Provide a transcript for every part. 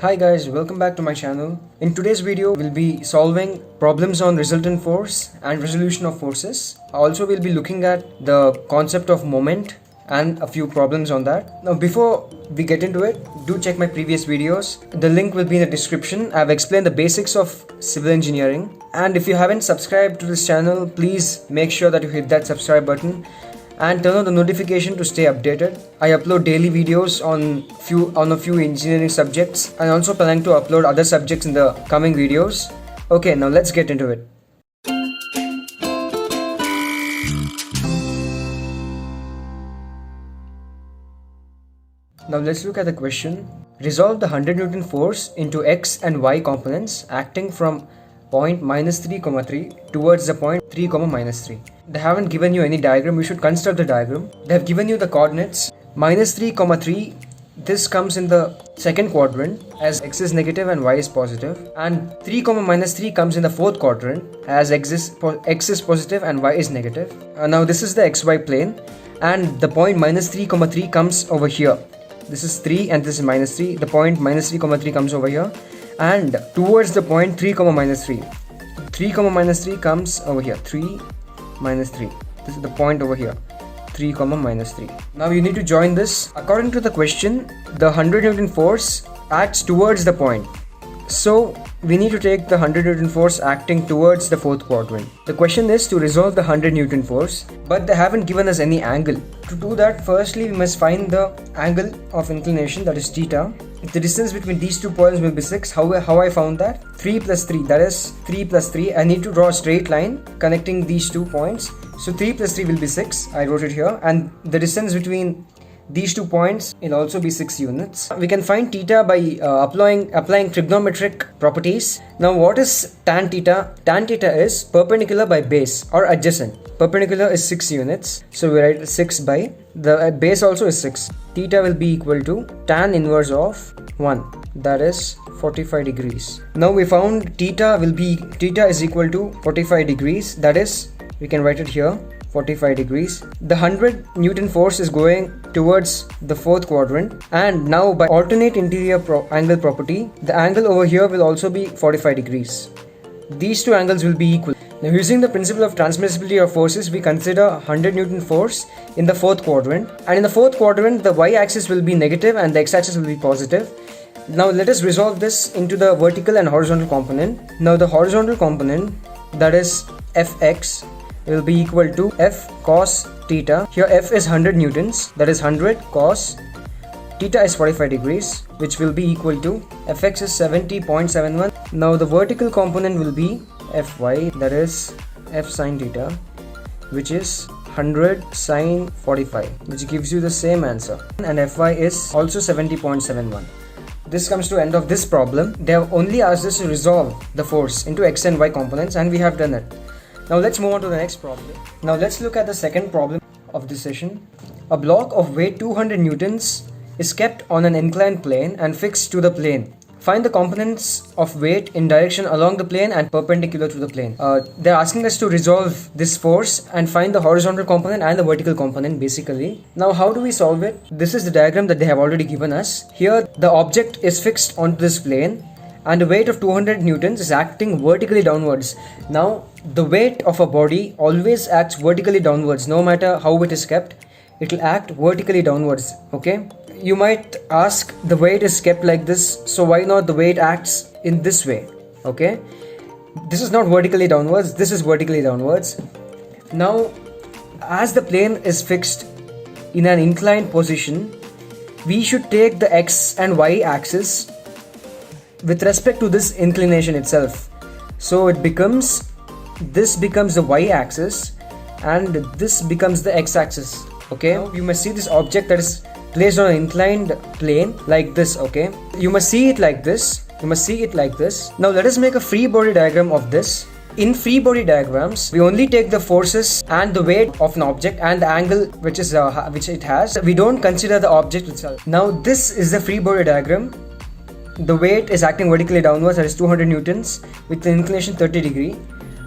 Hi guys, welcome back to my channel. In today's video, we'll be solving problems on resultant force and resolution of forces. Also, we'll be looking at the concept of moment and a few problems on that. Now, before we get into it, do check my previous videos. The link will be in the description. I've explained the basics of civil engineering. And if you haven't subscribed to this channel, please make sure that you hit that subscribe button and turn on the notification to stay updated. I upload daily videos on a few engineering subjects and also planning to upload other subjects in the coming videos. Okay, now let's get into it. Now let's look at the question. Resolve the 100 Newton force into x and y components acting from point -3, 3 towards the point 3, -3. They haven't given you any diagram. You should construct the diagram. They have given you the coordinates -3, 3. This comes in the second quadrant as x is negative and y is positive, and 3, -3 comes in the fourth quadrant as x is positive and y is negative. Now this is the xy plane, and the point -3, 3 comes over here. This is 3 and this is -3. The point -3, 3 comes over here, and towards the point 3, -3. 3, -3 comes over here. 3, -3. This is the point over here. 3, -3. Now you need to join this. According to the question, the 100 Newton force acts towards the point. So we need to take the 100 Newton force acting towards the fourth quadrant. The question is to resolve the 100 Newton force, but they haven't given us any angle. To do that, firstly we must find the angle of inclination, that is theta. The distance between these 2 points will be 6. How I found that? 3 plus 3, that is 3 plus 3. I need to draw a straight line connecting these 2 points. So 3 plus 3 will be 6. I wrote it here. And the distance between these 2 points will also be 6 units. We can find theta by applying trigonometric properties. Now what is tan theta? Tan theta is perpendicular by base or adjacent. Perpendicular is 6 units. So we write 6 by the base also is 6. Theta will be equal to tan inverse of 1, that is 45 degrees. Now we found theta is equal to 45 degrees, that is, we can write it here, 45 degrees. The 100 Newton force is going towards the fourth quadrant, and now by alternate interior angle property, the angle over here will also be 45 degrees. These two angles will be equal. Now using the principle of transmissibility of forces, we consider 100 Newton force in the fourth quadrant, and in the fourth quadrant the y-axis will be negative and the x-axis will be positive. Now let us resolve this into the vertical and horizontal component. Now the horizontal component, that is fx, will be equal to f cos theta. Here f is 100 newtons, that is 100 cos theta is 45 degrees, which will be equal to fx is 70.71. Now the vertical component will be fy, that is f sin theta, which is 100 sin 45, which gives you the same answer, and fy is also 70.71. This comes to end of this problem. They have only asked us to resolve the force into x and y components, and we have done it. Now let's move on to the next problem. Now let's look at the second problem of this session. A block of weight 200 newtons is kept on an inclined plane and fixed to the plane. Find the components of weight in direction along the plane and perpendicular to the plane. They're asking us to resolve this force and find the horizontal component and the vertical component basically. Now how do we solve it? This is the diagram that they have already given us. Here the object is fixed onto this plane and the weight of 200 newtons is acting vertically downwards. Now the weight of a body always acts vertically downwards. No matter how it is kept, it will act vertically downwards. Okay, you might ask, the weight is kept like this, so why not the weight acts in this way? Okay, this is not vertically downwards, this is vertically downwards. Now as the plane is fixed in an inclined position, we should take the x and y axis with respect to this inclination itself. So this becomes the y axis and this becomes the x axis. Okay, now you must see this object that is placed on an inclined plane like this. Okay, you must see it like this. Now let us make a free body diagram of this. In free body diagrams, we only take the forces and the weight of an object and the angle which it has. We don't consider the object itself. Now this is the free body diagram. The weight is acting vertically downwards, that is 200 newtons with the inclination 30 degree.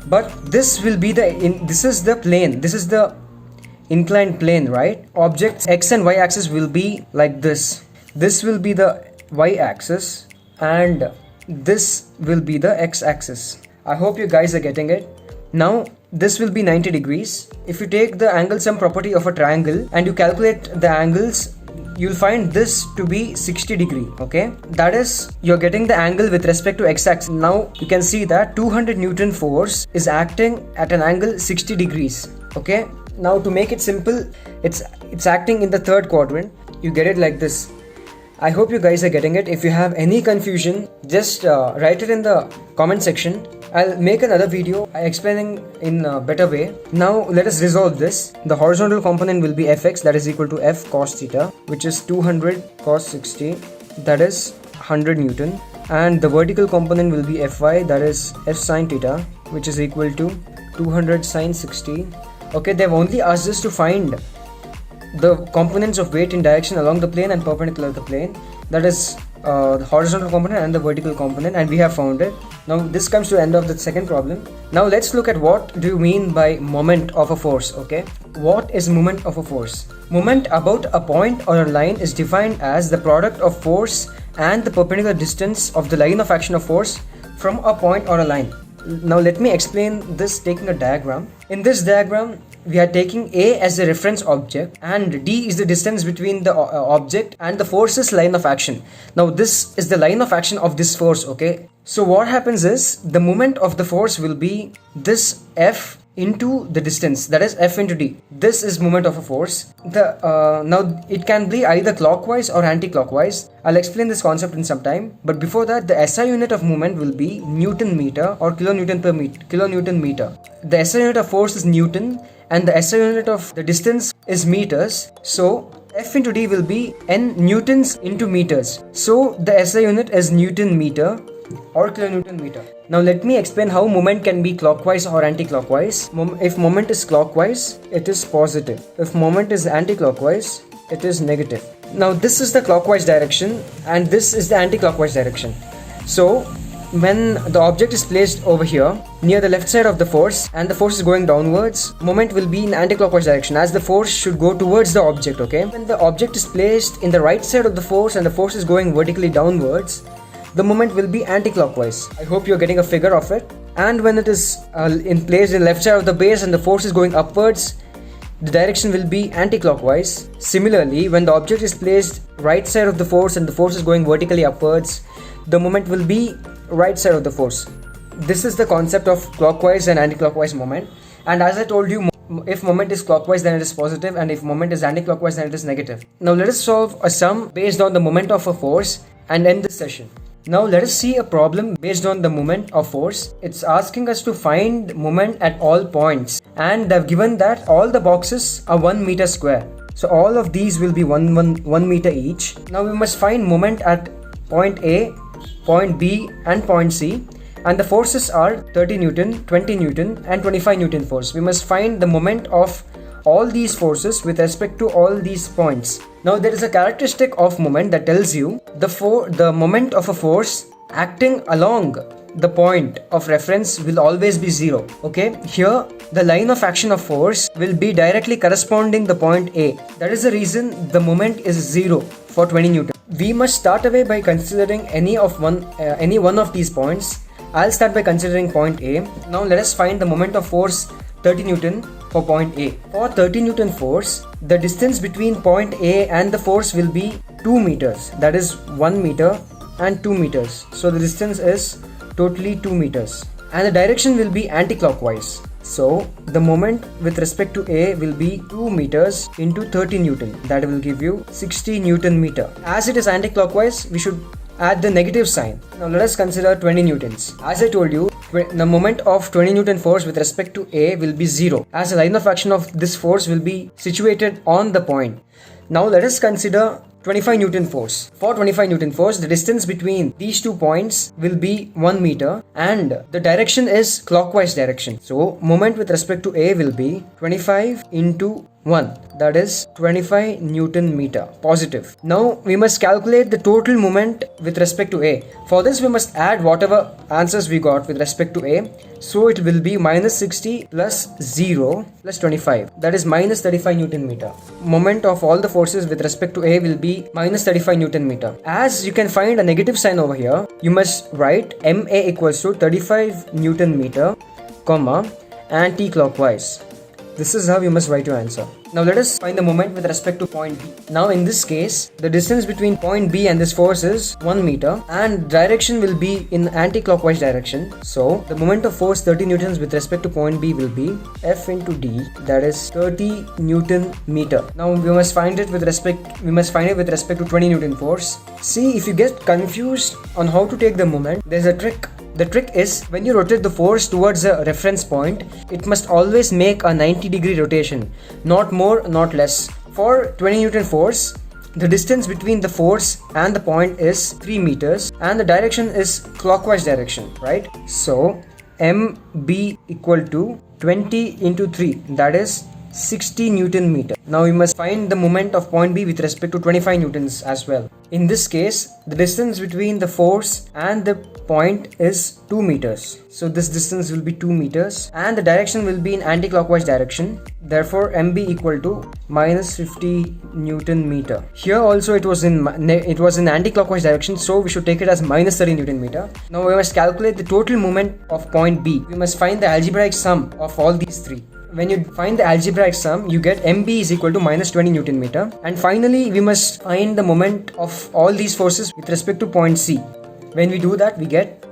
But this will be this is the plane. This is the inclined plane, right? Objects x and y axis will be like this. This will be the y axis and this will be the x-axis. I hope you guys are getting it. Now this will be 90 degrees. If you take the angle sum property of a triangle and you calculate the angles, you'll find this to be 60 degree. Okay, that is, you're getting the angle with respect to x-axis. Now you can see that 200 Newton force is acting at an angle 60 degrees. Okay, now to make it simple, it's acting in the third quadrant. You get it like this. I hope you guys are getting it. If you have any confusion, just write it in the comment section. I'll make another video explaining in a better way. Now let us resolve this. The horizontal component will be fx, that is equal to f cos theta, which is 200 cos 60, that is 100 Newton. And the vertical component will be fy, that is f sin theta, which is equal to 200 sin 60. Okay, they've only asked us to find the components of weight in direction along the plane and perpendicular to the plane, that is the horizontal component and the vertical component, and we have found it. Now this comes to the end of the second problem. Now let's look at what do you mean by moment of a force. Okay, what is moment of a force? Moment about a point or a line is defined as the product of force and the perpendicular distance of the line of action of force from a point or a line. Now let me explain this taking a diagram. In this diagram, we are taking A as a reference object and D is the distance between the object and the force's line of action. Now this is the line of action of this force. Okay, so what happens is the moment of the force will be this F into the distance, that is F into D. This is moment of a force. Now it can be either clockwise or anti-clockwise. I'll explain this concept in some time, but before that, the SI unit of moment will be Newton meter or kilonewton per meter, kilonewton meter. The SI unit of force is Newton and the SI unit of the distance is meters. So F into D will be N newtons into meters. So the SI unit is Newton meter or kilonewton meter. Now let me explain how moment can be clockwise or anti-clockwise. If moment is clockwise, it is positive. If moment is anti-clockwise, it is negative. Now this is the clockwise direction and this is the anti-clockwise direction. So when the object is placed over here near the left side of the force and the force is going downwards, moment will be in anti-clockwise direction as the force should go towards the object. Okay, when the object is placed in the right side of the force and the force is going vertically downwards, the moment will be anti-clockwise. I hope you're getting a figure of it. And when it is in place in the left side of the base and the force is going upwards, the direction will be anti-clockwise. Similarly, when the object is placed right side of the force and the force is going vertically upwards, the moment will be right side of the force. This is the concept of clockwise and anti-clockwise moment. And as I told you, if moment is clockwise, then it is positive, and if moment is anti-clockwise, then it is negative. Now let us solve a sum based on the moment of a force and end this session. Now let us see a problem based on the moment of force. It's asking us to find moment at all points, and they've given that all the boxes are 1 meter square. So all of these will be 1 meter each. Now we must find moment at point A, point B and point C, and the forces are 30 Newton, 20 Newton and 25 Newton force. We must find the moment of all these forces with respect to all these points. Now there is a characteristic of moment that tells you the moment of a force acting along the point of reference will always be 0. Okay, here the line of action of force will be directly corresponding the point A. That is the reason the moment is 0 for 20 Newton. We must start away by considering any one of these points. I'll start by considering point A. Now let us find the moment of force 30 Newton for point A. For 30 Newton force, the distance between point A and the force will be 2 meters. That is 1 meter and 2 meters. So the distance is totally 2 meters. And the direction will be anti-clockwise. So the moment with respect to A will be 2 meters into 30 Newton. That will give you 60 Newton meter. As it is anti-clockwise, we should add the negative sign. Now let us consider 20 newtons. As I told you, the moment of 20 Newton force with respect to A will be 0, as the line of action of this force will be situated on the point. Now let us consider 25 Newton force. For 25 Newton force, the distance between these 2 points will be 1 meter and the direction is clockwise direction. So moment with respect to A will be 25 into 1, that is 25 Newton meter positive. Now we must calculate the total moment with respect to A. For this we must add whatever answers we got with respect to A. So it will be minus 60 plus 0 plus 25, that is minus 35 Newton meter. Moment of all the forces with respect to A will be minus 35 Newton meter. As you can find a negative sign over here, you must write MA equals to 35 Newton meter, comma, anti-clockwise. This is how you must write your answer. Now let us find the moment with respect to point B. Now in this case, the distance between point B and this force is 1 meter and direction will be in anti-clockwise direction. So the moment of force 30 newtons with respect to point B will be F into D, that is 30 Newton meter. Now we must find it with respect to 20 Newton force. See, if you get confused on how to take the moment, there's a trick. The trick is, when you rotate the force towards a reference point, it must always make a 90-degree rotation, not more, not less. For 20 Newton force, the distance between the force and the point is 3 meters and the direction is clockwise direction, right? So MB equal to 20 into 3, that is 60 Newton meter. Now we must find the moment of point B with respect to 25 newtons as well. In this case, the distance between the force and the point is 2 meters. So this distance will be 2 meters and the direction will be in anti-clockwise direction. Therefore, MB equal to minus 50 Newton meter. Here also it was in anti-clockwise direction, so we should take it as minus 30 Newton meter. Now we must calculate the total moment of point B. We must find the algebraic sum of all these three. When you find the algebraic sum, you get MB is equal to minus 20 Newton meter. And finally, we must find the moment of all these forces with respect to point C. When we do that, we get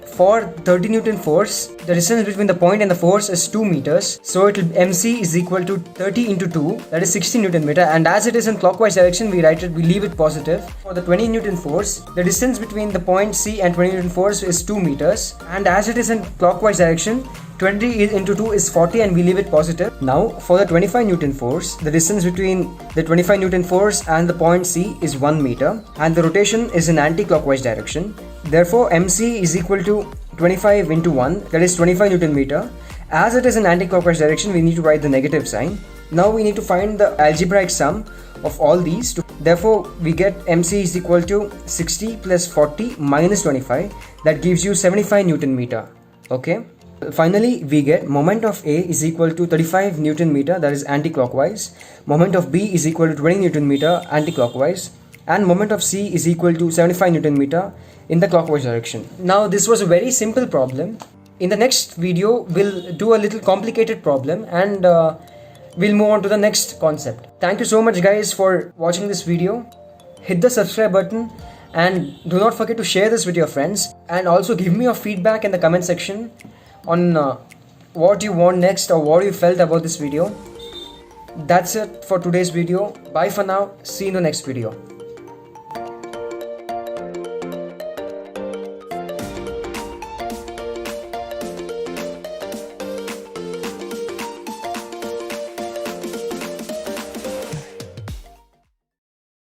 for 30 Newton force, the distance between the point and the force is 2 meters. So it will MC is equal to 30 into 2, that is 60 Newton meter. And as it is in clockwise direction, we leave it positive. For the 20 Newton force, the distance between the point C and 20 Newton force is 2 meters. And as it is in clockwise direction, 20 into 2 is 40 and we leave it positive. Now for the 25 Newton force, the distance between the 25 Newton force and the point C is 1 meter and the rotation is in anti-clockwise direction. Therefore MC is equal to 25 into 1, that is 25 Newton meter. As it is in anti-clockwise direction, we need to write the negative sign. Now we need to find the algebraic sum of all these. Therefore we get MC is equal to 60 plus 40 minus 25, that gives you 75 Newton meter. Okay. Finally, we get moment of A is equal to 35 Newton meter, that is anti-clockwise. Moment of B is equal to 20 Newton meter, anti-clockwise. And moment of C is equal to 75 Newton meter in the clockwise direction. Now this was a very simple problem. In the next video, we'll do a little complicated problem and we'll move on to the next concept. Thank you so much guys for watching this video. Hit the subscribe button and do not forget to share this with your friends. And also give me your feedback in the comment section on what you want next or what you felt about this video. That's it for today's video. Bye for now. See you in the next video.